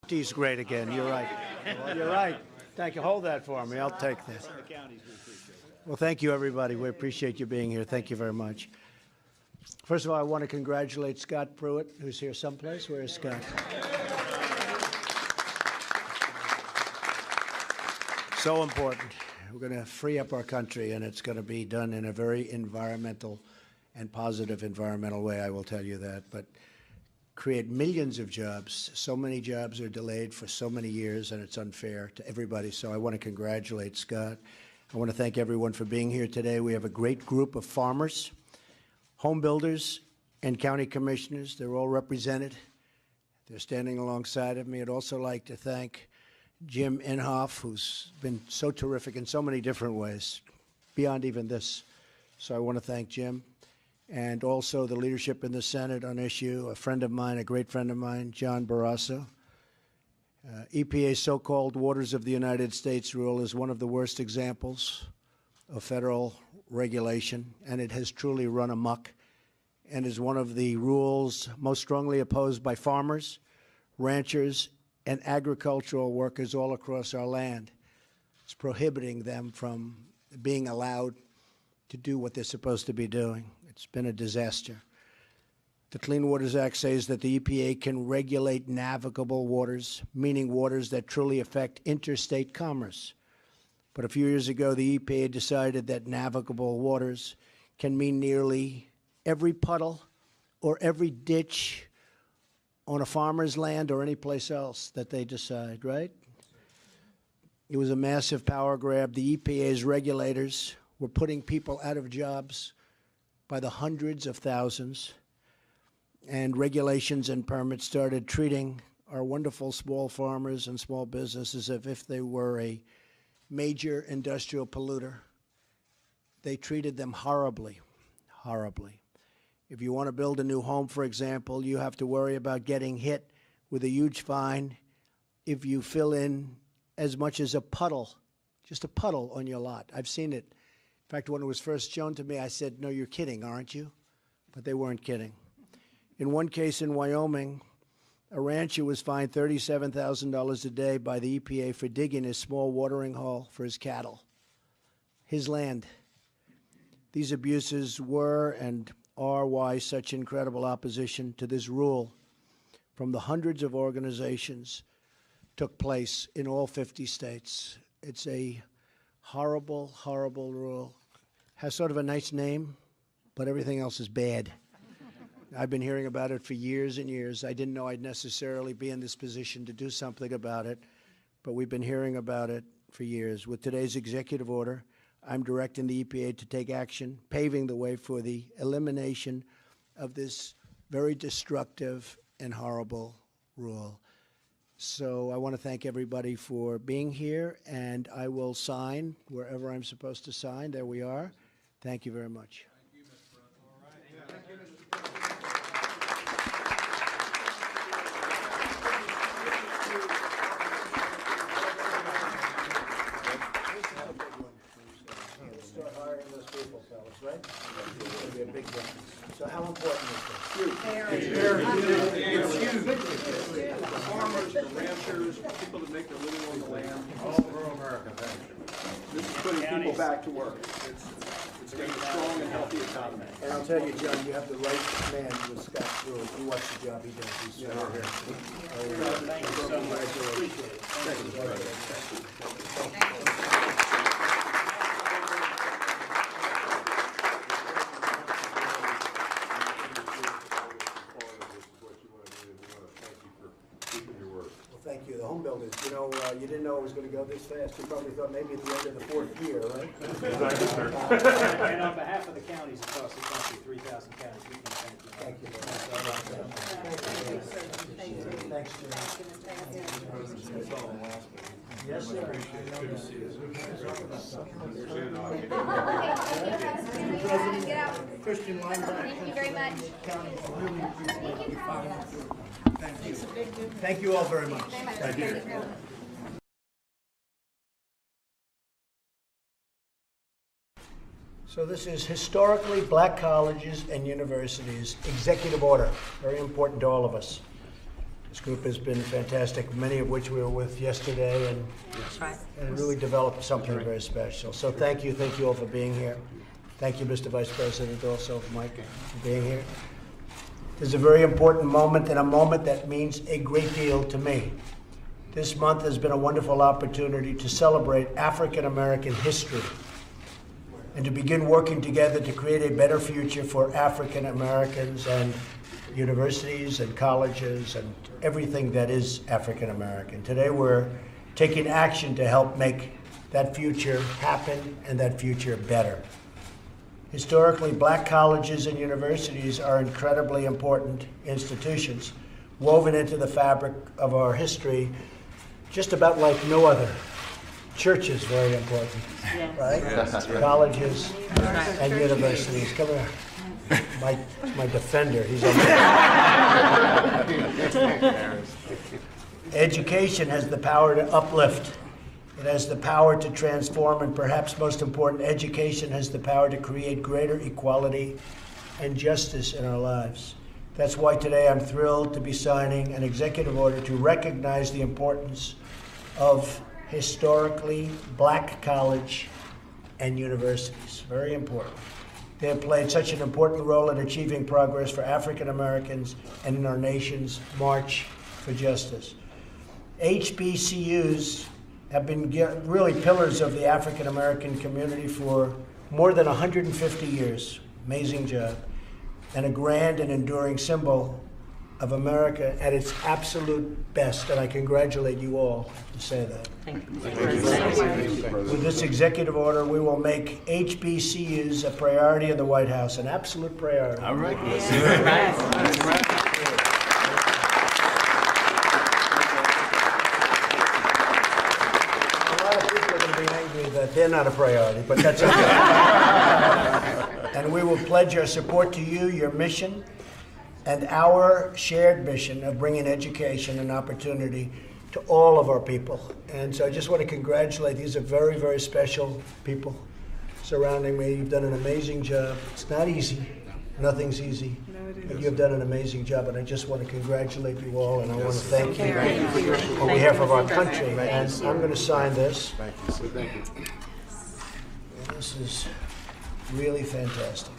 He's great again. You're right. You're right. Thank you. Hold that for me. I'll take that. Well, thank you, everybody. We appreciate you being here. Thank you very much. First of all, I want to congratulate Scott Pruitt, who's here someplace. Where is Scott? So important. We're going to free up our country, and it's going to be done in a very environmental and positive environmental way, I will tell you that. But create millions of jobs. So many jobs are delayed for so many years, and it's unfair to everybody. So I want to congratulate Scott. I want to thank everyone for being here today. We have a great group of farmers, home builders, and county commissioners. They're all represented. They're standing alongside of me. I'd also like to thank Jim Inhofe, who's been so terrific in so many different ways, beyond even this. So I want to thank Jim. And also the leadership in the Senate on issue, a friend of mine, a great friend of mine, John Barrasso. EPA's so-called Waters of the United States rule is one of the worst examples of federal regulation, and it has truly run amok and is one of the rules most strongly opposed by farmers, ranchers, and agricultural workers all across our land. It's prohibiting them from being allowed to do what they're supposed to be doing. It's been a disaster. The Clean Waters Act says that the EPA can regulate navigable waters, meaning waters that truly affect interstate commerce. But a few years ago, the EPA decided that navigable waters can mean nearly every puddle or every ditch on a farmer's land or any place else that they decide, right? It was a massive power grab. The EPA's regulators were putting people out of jobs by the hundreds of thousands, and regulations and permits started treating our wonderful small farmers and small businesses as if they were a major industrial polluter. They treated them horribly, horribly. If you want to build a new home, for example, you have to worry about getting hit with a huge fine if you fill in as much as a puddle, just a puddle on your lot. I've seen it. In fact, when it was first shown to me, I said, "No, you're kidding, aren't you?" But they weren't kidding. In one case in Wyoming, a rancher was fined $37,000 a day by the EPA for digging a small watering hole for his cattle, his land. These abuses were and are why such incredible opposition to this rule from the hundreds of organizations took place in all 50 states. It's a horrible, horrible rule. Has sort of a nice name, but everything else is bad. I've been hearing about it for years and years. I didn't know I'd necessarily be in this position to do something about it, but we've been hearing about it for years. With today's executive order, I'm directing the EPA to take action, paving the way for the elimination of this very destructive and horrible rule. So I want to thank everybody for being here, and I will sign wherever I'm supposed to sign. There we are. Thank you very much. Thank you, Mr. Pruitt. All right. Yeah. Thank you, Mr. Pruitt. Start hiring those people, fellas, right? It's going to be a big difference. So how important is this? It's very huge. It's huge. The farmers, the ranchers, people that make their living on the land. All rural America, thank you. This is putting people back to work. It's getting a strong and healthy economy. And I'll tell you, John, you have the right man with Scott Pruitt. You watch the job he does. He's here. Thank you so much. Appreciate it. Thank you. Thank you. The home builders, you know, you didn't know it was going to go this fast. You probably thought maybe at the end of the fourth year, right? Exactly, sir. And on behalf of the counties across the country, 3,000 counties, we can thank you. Thank you. Thanks, Jim. Yes, sir. Good to see you. Christian Weinbach. Thank you very much. Really appreciate you following through. Thank you. Thank you all very much. Thank you. So this is historically black colleges and universities executive order, very important to all of us. This group has been fantastic, many of which we were with yesterday, and Right. really developed something very special. So thank you all for being here. Thank you, Mr. Vice President, also, Mike, for being here. This is a very important moment, and a moment that means a great deal to me. This month has been a wonderful opportunity to celebrate African American history and to begin working together to create a better future for African Americans and universities and colleges and everything that is African American. Today we're taking action to help make that future happen and that future better. Historically, black colleges and universities are incredibly important institutions woven into the fabric of our history, just about like no other. Church is very important, right? Colleges and universities. Come here. My defender, he's on Education has the power to uplift. It has the power to transform, and perhaps most important, education has the power to create greater equality and justice in our lives. That's why today I'm thrilled to be signing an executive order to recognize the importance of historically black college and universities. Very important. They have played such an important role in achieving progress for African Americans and in our nation's march for justice. HBCUs have been really pillars of the African American community for more than 150 years. Amazing job. And a grand and enduring symbol of America at its absolute best. And I congratulate you all to say that. Thank you. With this executive order, we will make HBCUs a priority in the White House, an absolute priority. All right. A lot of people are going to be angry that they're not a priority, but that's okay. And we will pledge our support to you, your mission, and our shared mission of bringing education and opportunity to all of our people. And so I just want to congratulate, these are very, very special people surrounding me. You've done an amazing job. It's not easy. Nothing's easy. But you've done an amazing job, and I just want to congratulate you all, and I want to thank you on behalf of our country. And I'm going to sign this. Thank you. Thank you. This is really fantastic.